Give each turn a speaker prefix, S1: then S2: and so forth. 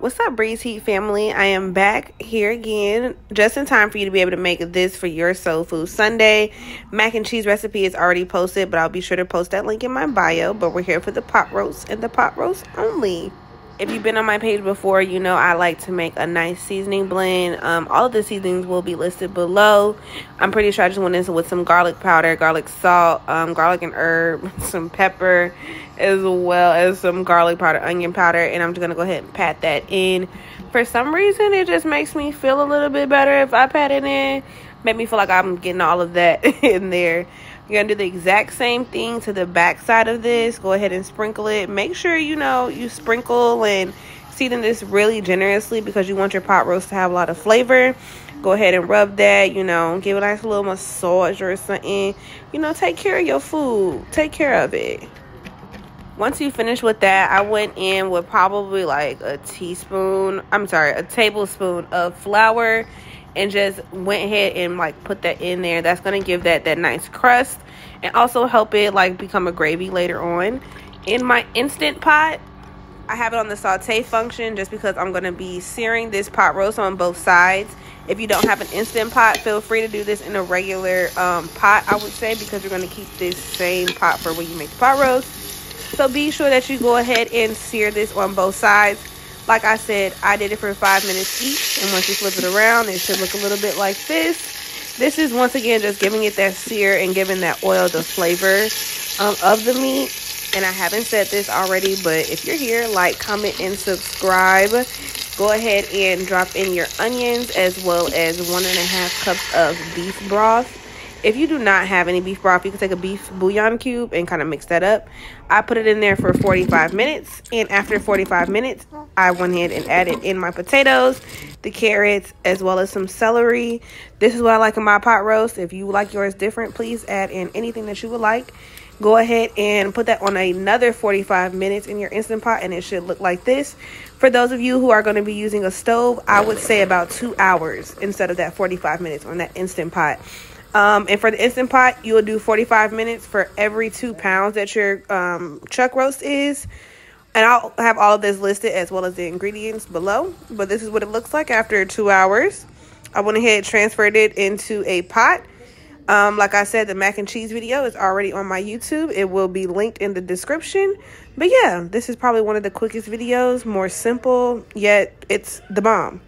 S1: What's up, Breeze Heat family? I am back here again just in time for you to be able to make this for your soul food Sunday. Mac and cheese recipe is already posted, but I'll be sure to post that link in my bio. But we're here for the pot roast and the pot roast only. If you've been on my page before, you know I like to make a nice seasoning blend. All of the seasonings will be listed below. I'm pretty sure I just went in with some garlic powder, garlic salt, garlic and herb, some pepper, as well as some garlic powder, onion powder, and I'm just gonna go ahead and pat that in. For some reason, it just makes me feel a little bit better if I pat it in. Make me feel like I'm getting all of that in there. You're gonna do the exact same thing to the back side of this. Go ahead and sprinkle it. Make sure you sprinkle and season this really generously because you want your pot roast to have a lot of flavor. Go ahead and rub that, give a nice little massage or something. Take care of your food. Take care of it. Once you finish with that, I went in with probably like a tablespoon of flour and just went ahead and put that in there. That's going to give that nice crust and also help it become a gravy later on. In my Instant Pot, I have it on the saute function just because I'm going to be searing this pot roast on both sides. If you don't have an Instant Pot, feel free to do this in a regular pot, I would say, because you're going to keep this same pot for when you make the pot roast. So be sure that you go ahead and sear this on both sides. Like I said, I did it for 5 minutes each, and once you flip it around, it should look a little bit like this. This is, once again, just giving it that sear and giving that oil the flavor of the meat. And I haven't said this already, but if you're here, like, comment, and subscribe. Go ahead and drop in your onions as well as 1.5 cups of beef broth. If you do not have any beef broth, you can take a beef bouillon cube and kind of mix that up. I put it in there for 45 minutes. And after 45 minutes, I went ahead and added in my potatoes, the carrots, as well as some celery. This is what I like in my pot roast. If you like yours different, please add in anything that you would like. Go ahead and put that on another 45 minutes in your Instant Pot, and it should look like this. For those of you who are going to be using a stove, I would say about 2 hours instead of that 45 minutes on that Instant Pot. And for the Instant Pot, you will do 45 minutes for every 2 pounds that your chuck roast is. And I'll have all of this listed as well as the ingredients below. But this is what it looks like after 2 hours. I went ahead and transferred it into a pot. Like I said, the mac and cheese video is already on my YouTube. It will be linked in the description. But yeah, this is probably one of the quickest videos. More simple, yet it's the bomb.